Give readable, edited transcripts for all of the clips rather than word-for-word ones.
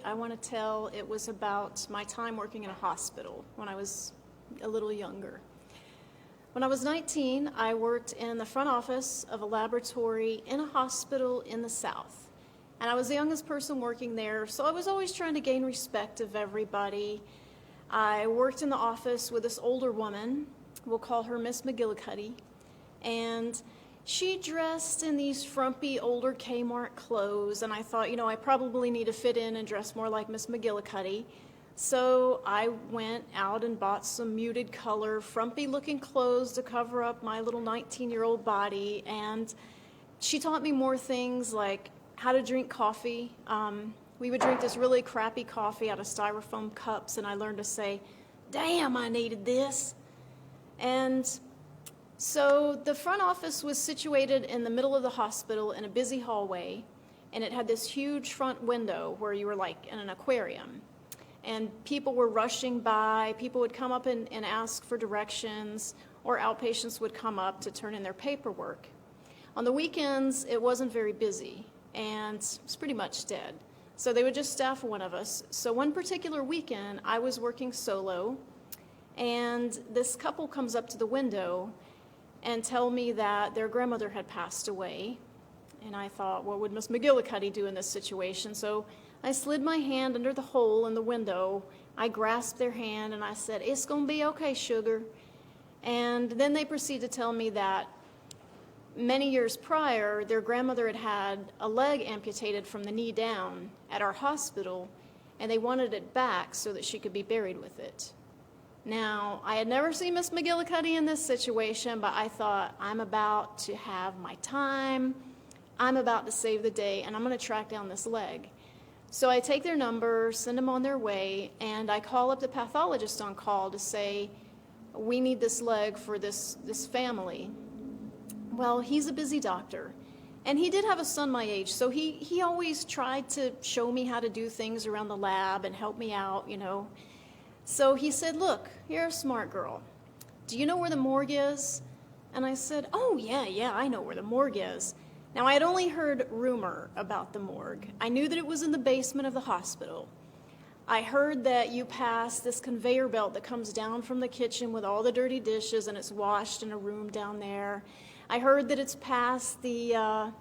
I want to tell, it was about my time working in a hospital when I was a little younger. When I was 19, I worked in the front office of a laboratory in a hospital in the South. And I was the youngest person working there, so I was always trying to gain respect of everybody. I worked in the office with this older woman, we'll call her Miss McGillicuddy, and she dressed in these frumpy older Kmart clothes, and I thought, I probably need to fit in and dress more like Miss McGillicuddy. So I went out and bought some muted color, frumpy-looking clothes to cover up my little 19-year-old body, and she taught me more things like how to drink coffee. We would drink this really crappy coffee out of styrofoam cups, and I learned to say, "Damn, I needed this." And so the front office was situated in the middle of the hospital in a busy hallway, and it had this huge front window where you were like in an aquarium. And people were rushing by, people would come up and ask for directions, or outpatients would come up to turn in their paperwork. On the weekends, it wasn't very busy, and it was pretty much dead. So they would just staff one of us. So one particular weekend, I was working solo, and this couple comes up to the window and tell me that their grandmother had passed away. And I thought, what would Miss McGillicuddy do in this situation? So I slid my hand under the hole in the window. I grasped their hand and I said, "It's gonna be okay, sugar." And then they proceeded to tell me that many years prior, their grandmother had had a leg amputated from the knee down at our hospital, and they wanted it back so that she could be buried with it. Now, I had never seen Miss McGillicuddy in this situation, but I thought, I'm about to have my time, I'm about to save the day, and I'm going to track down this leg. So I take their number, send them on their way, and I call up the pathologist on call to say, we need this leg for this family. Well, he's a busy doctor, and he did have a son my age, so he always tried to show me how to do things around the lab and help me out, So he said, "Look, you're a smart girl. Do you know where the morgue is?" And I said, "Oh, yeah, I know where the morgue is." Now, I had only heard rumor about the morgue. I knew that it was in the basement of the hospital. I heard that you pass this conveyor belt that comes down from the kitchen with all the dirty dishes, and it's washed in a room down there. I heard that it's past the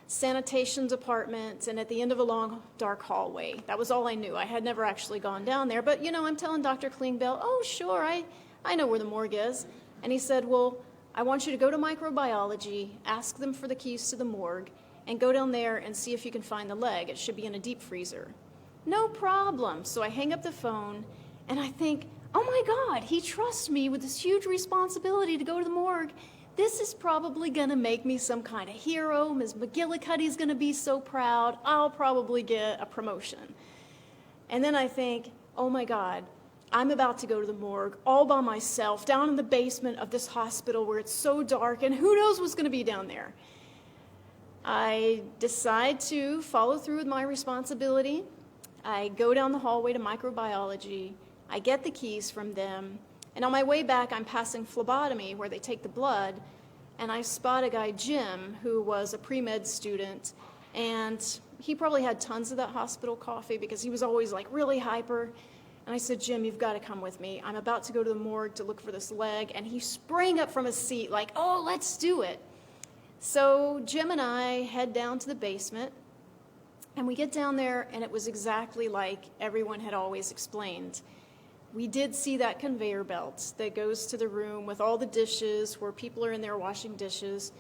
sanitation department and at the end of a long, dark hallway. That was all I knew. I had never actually gone down there. But, I'm telling Dr. Klingbeil, "Oh, sure, I know where the morgue is." And he said, "Well, I want you to go to microbiology, ask them for the keys to the morgue, and go down there and see if you can find the leg. It should be in a deep freezer." No problem. So I hang up the phone, and I think, oh my God, he trusts me with this huge responsibility to go to the morgue. This is probably going to make me some kind of hero. Ms. McGillicuddy's going to be so proud. I'll probably get a promotion. And then I think, oh my God, I'm about to go to the morgue all by myself down in the basement of this hospital where it's so dark, and who knows what's going to be down there. I decide to follow through with my responsibility. I go down the hallway to microbiology. I get the keys from them. And on my way back, I'm passing phlebotomy, where they take the blood, and I spot a guy, Jim, who was a pre-med student, and he probably had tons of that hospital coffee because he was always like really hyper. And I said, "Jim, you've got to come with me. I'm about to go to the morgue to look for this leg." And he sprang up from his seat like, "Oh, let's do it." So Jim and I head down to the basement, and we get down there, and it was exactly like everyone had always explained. We did see that conveyor belt that goes to the room with all the dishes where people are in there washing dishes.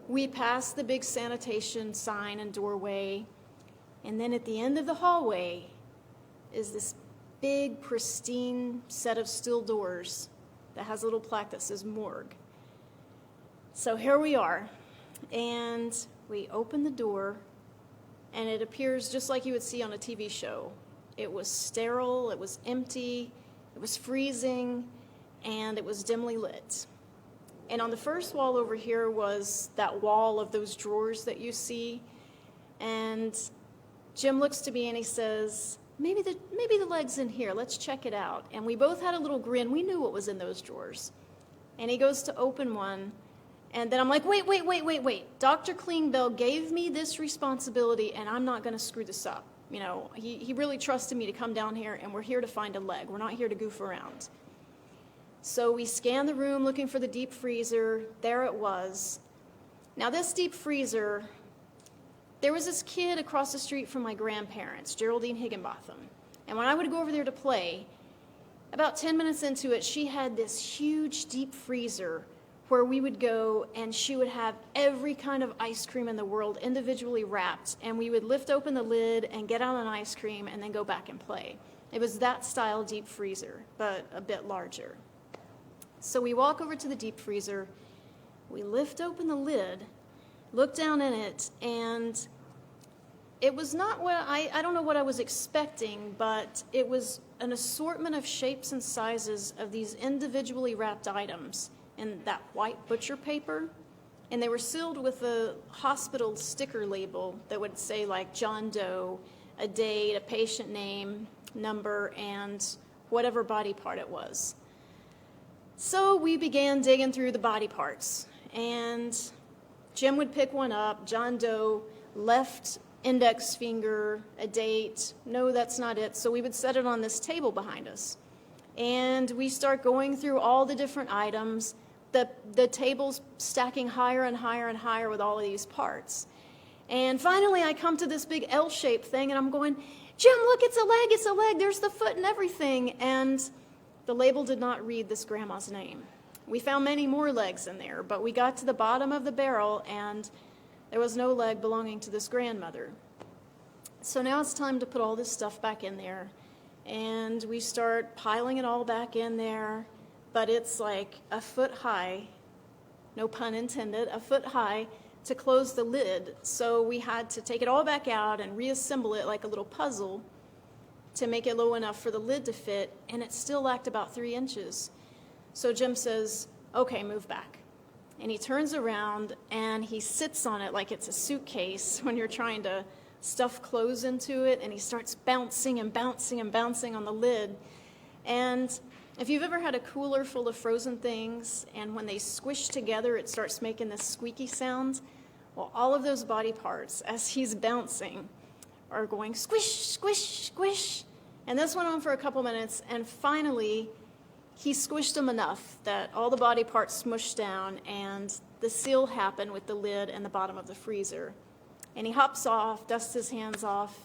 We passed the big sanitation sign and doorway. And then at the end of the hallway is this big, pristine set of steel doors that has a little plaque that says morgue. So here we are. And we open the door, and it appears just like you would see on a TV show. It was sterile, it was empty, it was freezing, and it was dimly lit. And on the first wall over here was that wall of those drawers that you see. And Jim looks to me and he says, maybe the leg's in here. Let's check it out. And we both had a little grin. We knew what was in those drawers. And he goes to open one. And then I'm like, wait. Dr. Klingbeil gave me this responsibility, and I'm not going to screw this up. he really trusted me to come down here, and we're here to find a leg. We're not here to goof around. So we scanned the room looking for the deep freezer. There it was. Now this deep freezer, there was this kid across the street from my grandparents, Geraldine Higginbotham. And when I would go over there to play, about 10 minutes into it, she had this huge deep freezer where we would go, and she would have every kind of ice cream in the world individually wrapped, and we would lift open the lid and get out an ice cream and then go back and play. It was that style deep freezer, but a bit larger. So we walk over to the deep freezer, we lift open the lid, look down in it, and it was not what I don't know what I was expecting, but it was an assortment of shapes and sizes of these individually wrapped items in that white butcher paper, and they were sealed with a hospital sticker label that would say like John Doe, a date, a patient name, number, and whatever body part it was. So we began digging through the body parts, and Jim would pick one up, John Doe, left index finger, a date, no, that's not it. So we would set it on this table behind us, and we start going through all the different items, the table's stacking higher and higher and higher with all of these parts. And finally I come to this big L-shaped thing, and I'm going, Jim, look, it's a leg, there's the foot and everything. And the label did not read this grandma's name. We found many more legs in there, but we got to the bottom of the barrel, and there was no leg belonging to this grandmother. So now it's time to put all this stuff back in there, and we start piling it all back in there, but it's like a foot high, no pun intended, a foot high to close the lid. So we had to take it all back out and reassemble it like a little puzzle to make it low enough for the lid to fit, and it still lacked about 3 inches. So Jim says, okay, move back. And he turns around and he sits on it like it's a suitcase when you're trying to stuff clothes into it, and he starts bouncing and bouncing and bouncing on the lid. And if you've ever had a cooler full of frozen things, and when they squish together, it starts making this squeaky sound, well, all of those body parts, as he's bouncing, are going squish, squish, squish. And this went on for a couple minutes, and finally, he squished them enough that all the body parts smushed down, and the seal happened with the lid and the bottom of the freezer. And he hops off, dusts his hands off,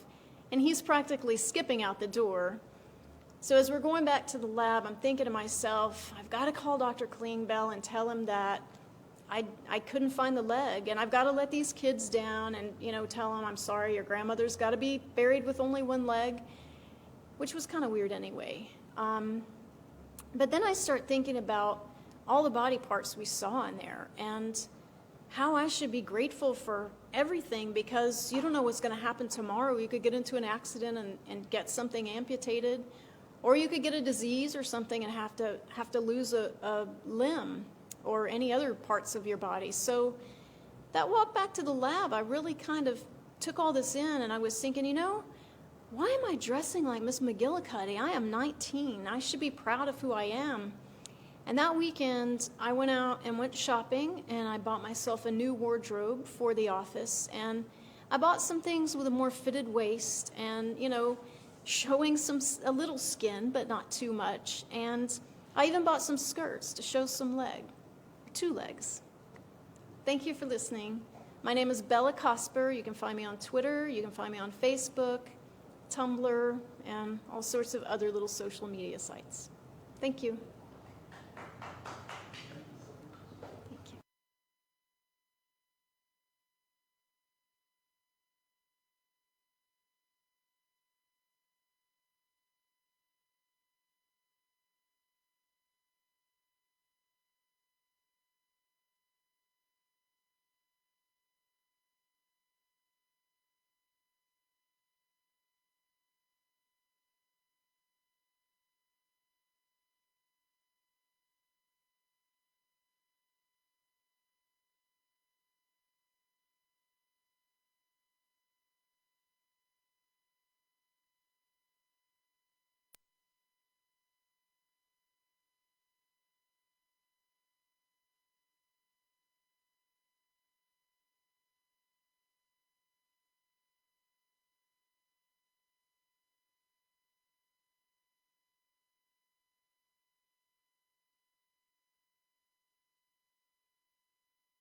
and he's practically skipping out the door. So as we're going back to the lab, I'm thinking to myself, I've got to call Dr. Klingbeil and tell him that I couldn't find the leg, and I've got to let these kids down and, tell them, I'm sorry, your grandmother's got to be buried with only one leg, which was kind of weird anyway. But then I start thinking about all the body parts we saw in there and how I should be grateful for everything, because you don't know what's going to happen tomorrow. You could get into an accident and get something amputated, or you could get a disease or something and have to lose a limb or any other parts of your body. So that walk back to the lab, I really kind of took all this in, and I was thinking, why am I dressing like Miss McGillicuddy? I am 19. I should be proud of who I am. And that weekend, I went out and went shopping, and I bought myself a new wardrobe for the office, and I bought some things with a more fitted waist and, showing a little skin, but not too much. And I even bought some skirts to show some leg, 2 legs. Thank you for listening. My name is Bella Cosper. You can find me on Twitter. You can find me on Facebook, Tumblr, and all sorts of other little social media sites. Thank you.